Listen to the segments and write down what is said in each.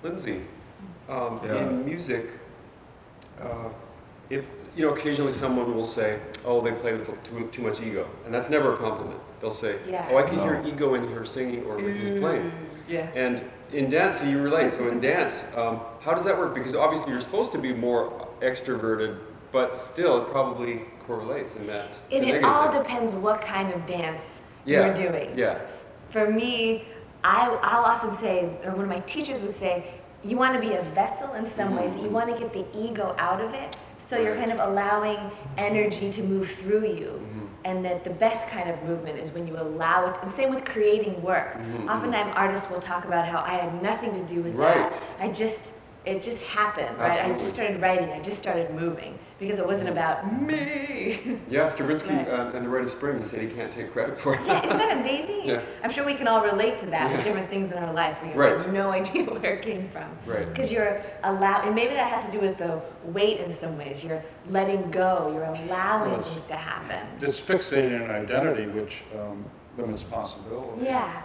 Lindsay, in music, if occasionally someone will say, "Oh, they play with too much ego," and that's never a compliment. They'll say, "Oh, I can hear ego in her singing or his playing." Yeah. And in dance, you relate. So in dance, how does that work? Because obviously you're supposed to be more extroverted, but still it probably correlates in that. It all depends what kind of dance you're doing. Yeah. For me, I'll often say, or one of my teachers would say, you want to be a vessel in some ways. You want to get the ego out of it. So you're kind of allowing energy to move through you. And that the best kind of movement is when you allow it. And same with creating work. Oftentimes artists will talk about how I had nothing to do with that. It just happened, right? Absolutely. I just started writing, I just started moving, because it wasn't about me. Yeah, Stravinsky and the Rite of Spring, he said he can't take credit for it. Yeah, isn't that amazing? Yeah. I'm sure we can all relate to that with different things in our life. We have no idea where it came from. Right. Because you're allowing, and maybe that has to do with the weight in some ways. You're letting go, you're allowing things to happen. It's fixating an identity which limits possibility. Yeah.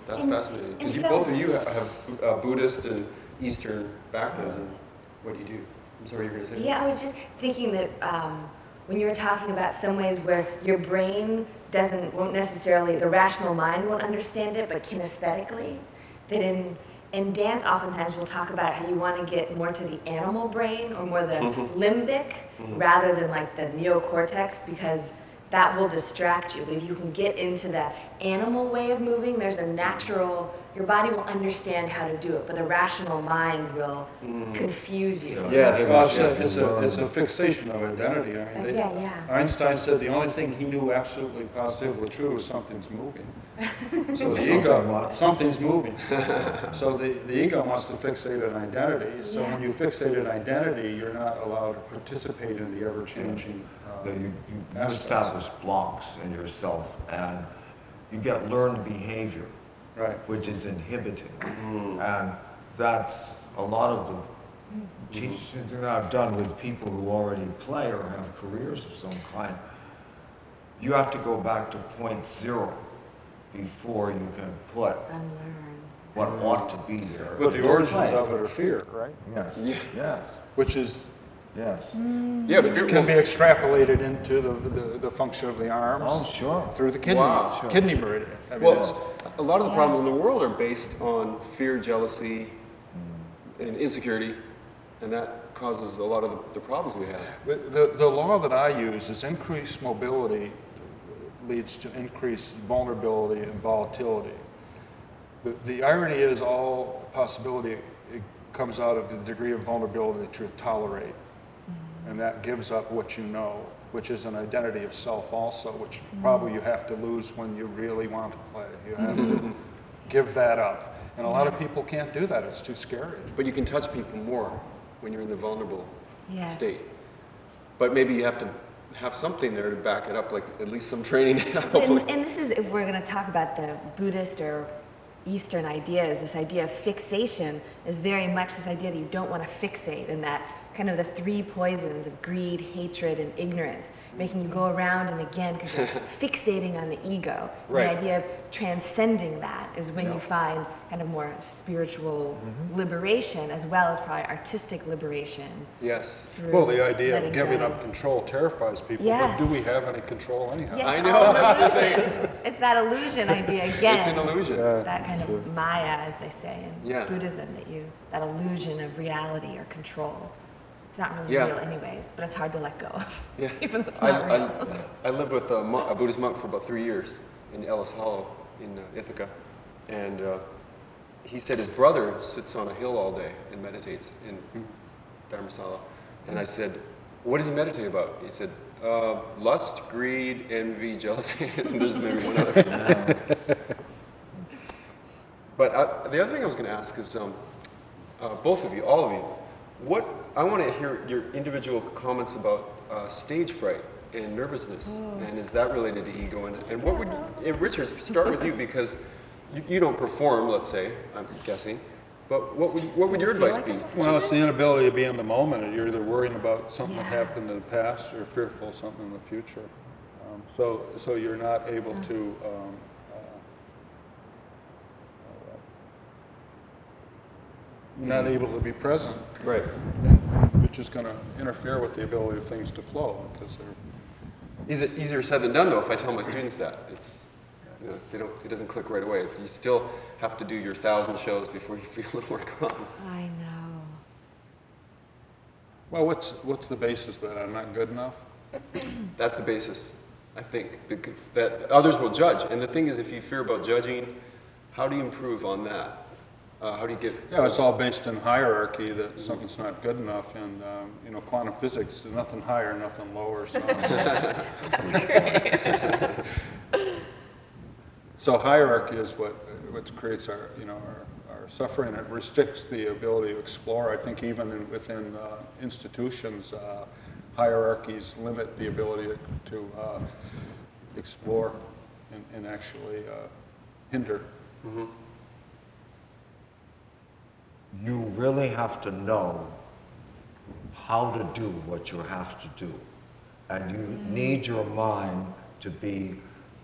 That's fascinating. Because both of you have Buddhist and Eastern backgrounds, and what do you do? I'm sorry, you were going to say Yeah, I was just thinking that when you were talking about some ways where your brain won't necessarily, the rational mind won't understand it, but kinesthetically, that in dance oftentimes we'll talk about how you want to get more to the animal brain or more the limbic rather than like the neocortex, because that will distract you. But if you can get into the animal way of moving, there's a natural, your body will understand how to do it, but the rational mind will confuse you. Yes. Well, it's a fixation of identity. I mean, Einstein said the only thing he knew absolutely positively true was something's moving. So the ego, something's moving. So the ego wants to fixate an identity. So when you fixate an identity, you're not allowed to participate in the ever-changing. You establish blocks in yourself, and you get learned behavior, which is inhibiting. And that's a lot of the teachings that I've done with people who already play or have careers of some kind. You have to go back to point zero before you can put what ought to be there. But the origins of it are fear, right? Yes. Yes. Which is Yeah, which can be extrapolated into the function of the arms through the kidney, kidney meridian. I mean, a lot of the problems in the world are based on fear, jealousy, and insecurity, and that causes a lot of the problems we have. The law that I use is increased mobility leads to increased vulnerability and volatility. The irony is all possibility it comes out of the degree of vulnerability that you tolerate. And that gives up what you know, which is an identity of self also, which probably you have to lose when you really want to play. You have to give that up. And a lot of people can't do that. It's too scary. But you can touch people more when you're in the vulnerable state. But maybe you have to have something there to back it up, like at least some training. And this is, if we're going to talk about the Buddhist or Eastern ideas, this idea of fixation is very much this idea that you don't want to fixate, and that kind of the three poisons of greed, hatred, and ignorance, making you go around and again because you're fixating on the ego. The idea of transcending that is when you find kind of more spiritual liberation, as well as probably artistic liberation. Yes. Well, the idea of giving up control terrifies people. But do we have any control anyhow? Yes, I know. It's that illusion idea again. It's an illusion. That kind of Maya, as they say in Buddhism, that illusion of reality or control. It's not really real anyways, but it's hard to let go of, even though it's not real. I lived with a Buddhist monk for about 3 years in Ellis Hollow in Ithaca, and he said his brother sits on a hill all day and meditates in Dharmasala. And I said, what does he meditate about? He said, lust, greed, envy, jealousy, and there's maybe one other. But the other thing I was going to ask is, both of you, all of you, I want to hear your individual comments about stage fright and nervousness, and is that related to ego? And what would, Richard, start with you, because you don't perform, let's say, I'm guessing, but what would your advice be? Well, it's the inability to be in the moment. You're either worrying about something that happened in the past or fearful of something in the future. So you're not able to not able to be present, Right. which is going to interfere with the ability of things to flow because they're. Easier said than done, though, if I tell my students that. It's, you know, it doesn't click right away. You still have to do your 1,000 shows before you feel a little more calm. I know. Well, what's the basis that I'm not good enough? That's the basis, I think, that others will judge. And the thing is, if you fear about judging, how do you improve on that? How do you get... Yeah, it's all based in hierarchy that something's not good enough, and you know, quantum physics, there's nothing higher, nothing lower. So, That's great. so hierarchy is what creates our, you know, our suffering. It restricts the ability to explore. I think even within institutions, hierarchies limit the ability to explore and actually hinder. Mm-hmm. You really have to know how to do what you have to do. And you need your mind to be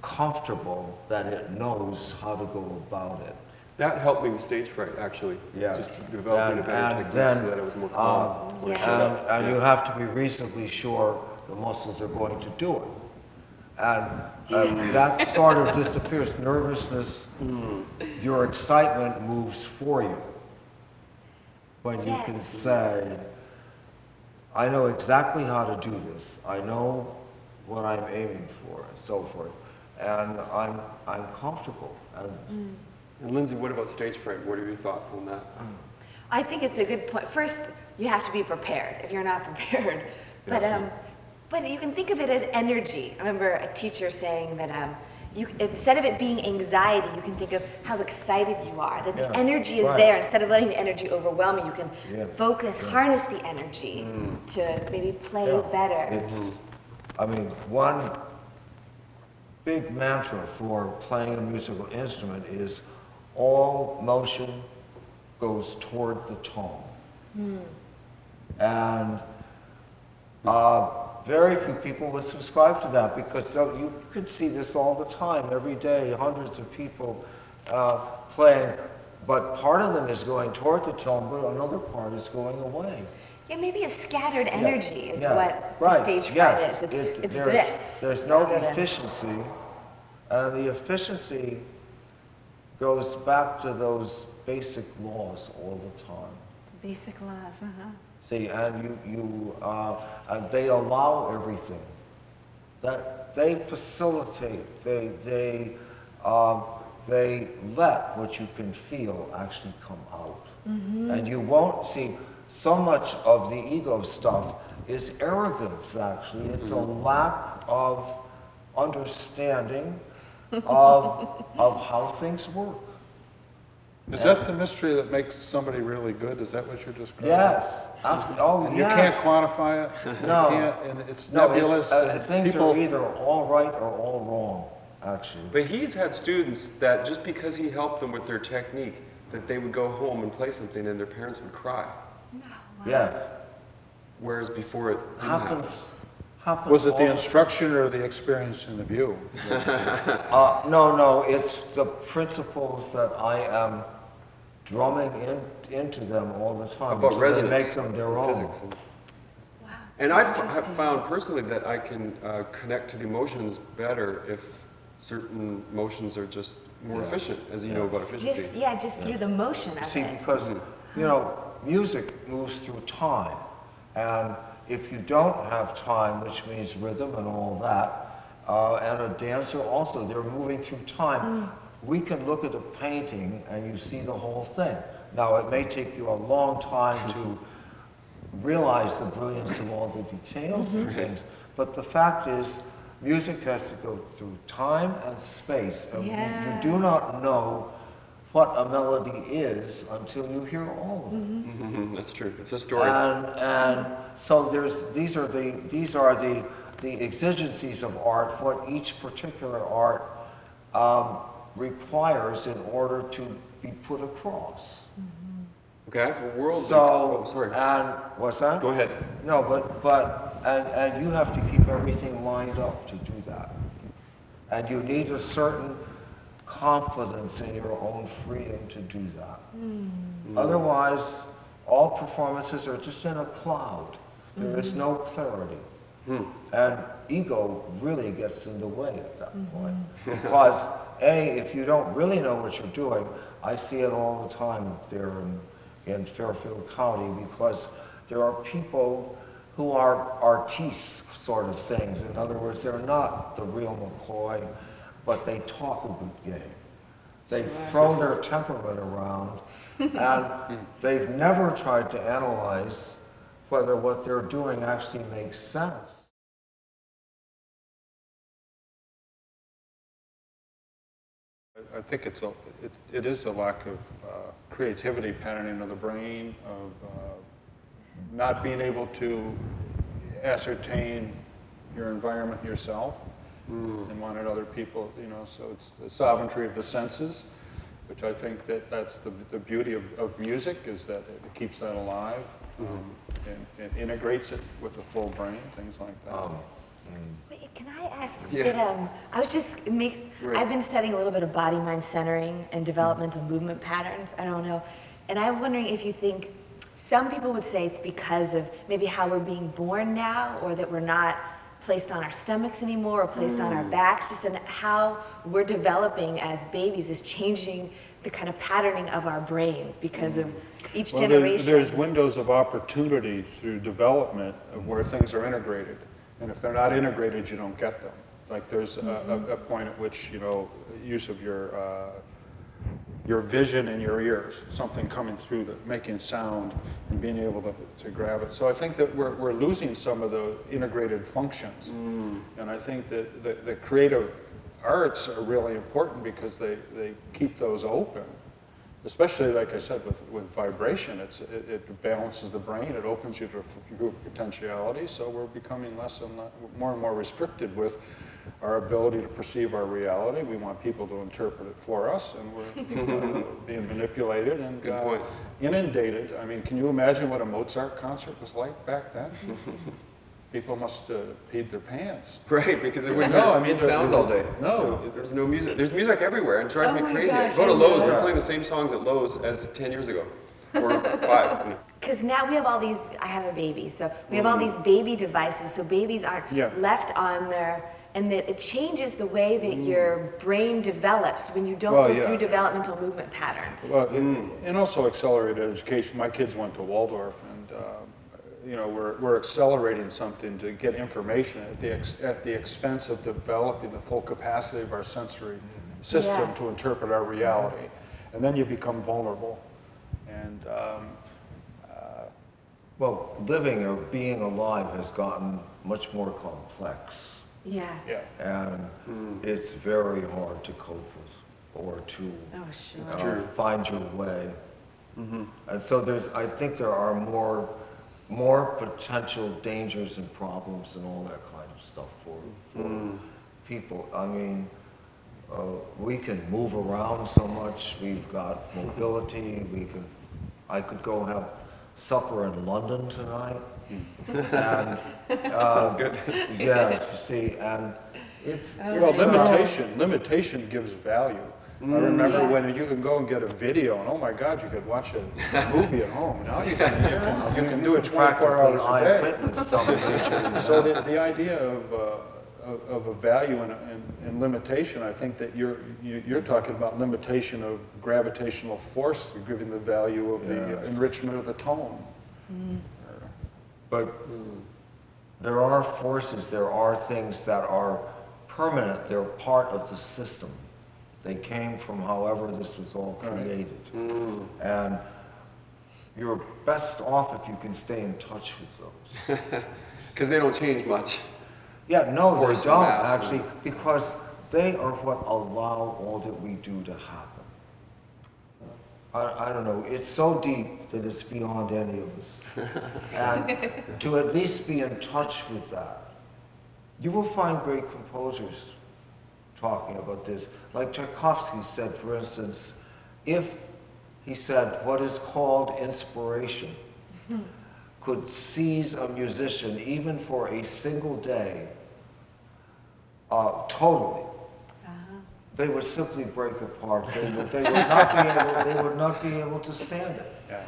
comfortable that it knows how to go about it. That helped me with stage fright, actually. Yeah. Just developing a better technique so that I was more calm. when I showed up. And you have to be reasonably sure the muscles are going to do it. And that sort of disappears. Nervousness, your excitement moves for you. When you can say, I know exactly how to do this. I know what I'm aiming for, and so forth. And I'm comfortable. And Lindsay, what about stage fright? What are your thoughts on that? I think it's a good point. First, you have to be prepared if you're not prepared. But you can think of it as energy. I remember a teacher saying that instead of it being anxiety, you can think of how excited you are, that the energy is there. Instead of letting the energy overwhelm you, you can focus, harness the energy to maybe play better. I mean, one big mantra for playing a musical instrument is all motion goes toward the tone. And very few people would subscribe to that because you can see this all the time, every day, hundreds of people playing, but part of them is going toward the tone, but another part is going away. Yeah, maybe a scattered energy is what stage fright is. It's this. There's no efficiency, and the efficiency goes back to those basic laws all the time. Basic laws, See, and and they allow everything. That they facilitate. They let what you can feel actually come out. And you won't see so much of the ego stuff is arrogance. Actually, it's a lack of understanding of how things work. Is that the mystery that makes somebody really good? Is that what you're describing? Yes, absolutely. Oh, And you can't quantify it? No. You can't, and it's nebulous. Things people, are either all right or all wrong, actually. But he's had students that just because he helped them with their technique, that they would go home and play something and their parents would cry. Yes. Whereas before it didn't happen. Happens was it the all instruction or the experience in the view? No, it's the principles that I am drumming into them all the time. About resonance, make them their own. physics. Wow. And I have found personally that I can connect to the emotions better if certain motions are just more efficient, as you know about efficiency. Just through the motion of See, it. because, you know, music moves through time. And if you don't have time, which means rhythm and all that, and a dancer also, they're moving through time. We can look at a painting and you see the whole thing. Now, it may take you a long time to realize the brilliance of all the details and things, but the fact is, music has to go through time and space. And you do not know what a melody is until you hear all of it. That's true. It's a story. And so these are the exigencies of art, what each particular art requires in order to be put across. Okay, I have a world. So, sorry. and what's that? Go ahead. No, and you have to keep everything lined up to do that. And you need a certain confidence in your own freedom to do that. Otherwise, all performances are just in a cloud. There is no clarity. And ego really gets in the way at that point. Because if you don't really know what you're doing, I see it all the time there in Fairfield County, because there are people who are artistes sort of things. In other words, they're not the real McCoy, but they talk a good game. They throw their temperament around, and they've never tried to analyze whether what they're doing actually makes sense. I think it is a lack of creativity, patterning of the brain, of not being able to ascertain your environment yourself, and wanted other people, you know, so it's the sovereignty of the senses, which I think that's the beauty of music, is that it keeps that alive, and integrates it with the full brain, things like that. Wait, can I ask that, I was just, I've been studying a little bit of body-mind centering and developmental movement patterns, I don't know, and I'm wondering if you think, some people would say it's because of maybe how we're being born now, or that we're not placed on our stomachs anymore, or placed on our backs, just in how we're developing as babies is changing the kind of patterning of our brains because of each generation. There's windows of opportunity through development of where things are integrated. And if they're not integrated, you don't get them. Like there's a point at which, you know, use of your vision in your ears, something coming through that making sound and being able to grab it. So I think that we're losing some of the integrated functions. And I think that the creative arts are really important because they keep those open. Especially, like I said, with vibration, it balances the brain, it opens you to potentiality, so we're becoming more and more restricted with our ability to perceive our reality. We want people to interpret it for us, and we're being manipulated and inundated. I mean, can you imagine what a Mozart concert was like back then? People must have peed their pants. Right, because they wouldn't hear sounds all day. No, there's no music. There's music everywhere, and it drives me crazy. Gosh, I go to Lowe's, they're playing the same songs at Lowe's as 10 years ago, or 5. Because now we have all these, I have a baby, so we have all these baby devices, so babies aren't left on their, and that it changes the way that your brain develops when you don't go through developmental movement patterns. Well, and also accelerated education. My kids went to Waldorf, and you know, we're accelerating something to get information at the expense of developing the full capacity of our sensory system to interpret our reality. And then you become vulnerable. And well, living or being alive has gotten much more complex. Yeah. And it's very hard to cope with or to find your way. And so I think there are more potential dangers and problems and all that kind of stuff for people. I mean, we can move around so much. We've got mobility. I could go have supper in London tonight. And, Sounds good. Yes, you see, and it's... well, limitation gives value. I remember when you can go and get a video, and oh my God, you could watch a movie at home. Now you can do it 24 hours a day. So the idea of a value and limitation, I think that you're talking about limitation of gravitational force, giving the value of the enrichment of the tone. But there are forces, there are things that are permanent, they're part of the system. They came from however this was all created. And you're best off if you can stay in touch with those. Because they don't change much. Yeah, no, they don't actually, because they are what allow all that we do to happen. I don't know, it's so deep that it's beyond any of us. And to at least be in touch with that, you will find great composers talking about this. Like Tchaikovsky said, for instance, if he said what is called inspiration could seize a musician even for a single day, totally, they would simply break apart. They would not be able to stand it. Yeah.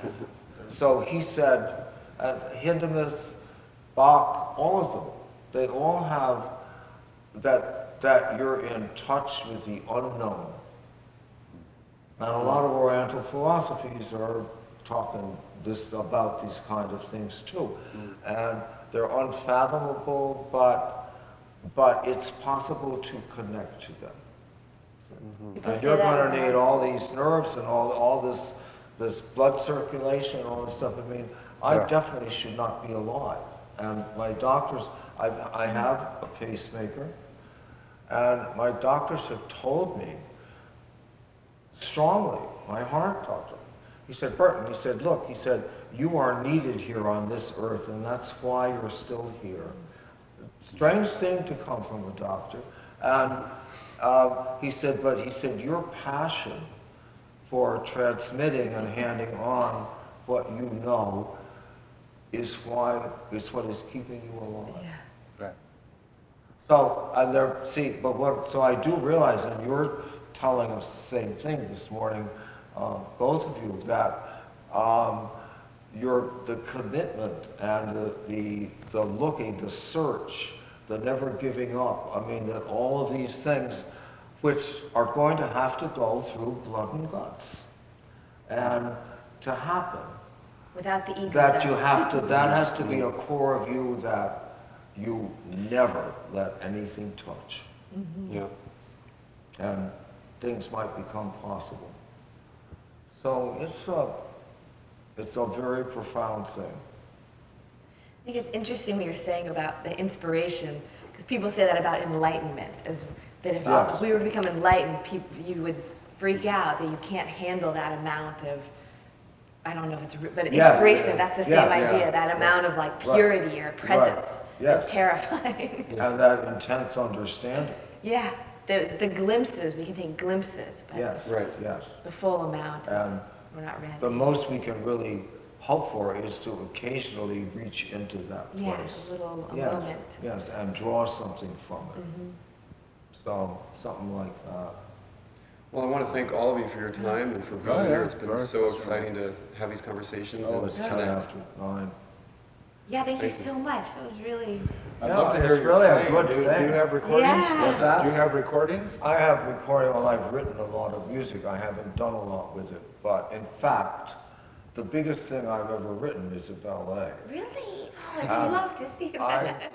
So he said, Hindemith, Bach, all of them, they all have that you're in touch with the unknown. And a lot of Oriental philosophies are talking about these kind of things too. And they're unfathomable, but it's possible to connect to them. And you're going to need all these nerves and all this blood circulation and all this stuff. I mean, I definitely should not be alive. And my doctors, I have a pacemaker, and my doctors have told me strongly, my heart doctor, he said, Burton, he said, look, he said, you are needed here on this earth, and that's why you're still here. Strange thing to come from a doctor. And he said, but he said, your passion for transmitting and handing on what you know is what is keeping you alive. Yeah. Right. So, so I do realize, and you're telling us the same thing this morning, both of you, that the commitment and the looking, the search, the never giving up, I mean, that all of these things which are going to have to go through blood and guts. And to happen, Without the ego. that has to be a core of you that you never let anything touch. Yeah. And things might become possible. So it's a very profound thing. I think it's interesting what you're saying about the inspiration, because people say that about enlightenment, that if we were to become enlightened, you would freak out that you can't handle that amount of, I don't know if it's, but inspiration, that's the same idea, that amount of like purity or presence is terrifying. And that intense understanding. Yeah, the glimpses, we can take glimpses, but Yes. the full amount is, And we're not ready. the most we can really hope for is to occasionally reach into that place. A moment. Yes, and draw something from it. So, something like that. Well, I want to thank all of you for your time and for being yeah, here. It's been very so pleasure. exciting to have these conversations Oh, and it's connect. 9:10. Yeah, thank you Thank you. so much. That was really, I'd Yeah, love to it's hear you really a play. good Do thing. you have recordings? Yeah. What's that? Do you have recordings? I have recorded, well, I've written a lot of music. I haven't done a lot with it. But in fact, the biggest thing I've ever written is a ballet. really? Oh, I'd love to see that.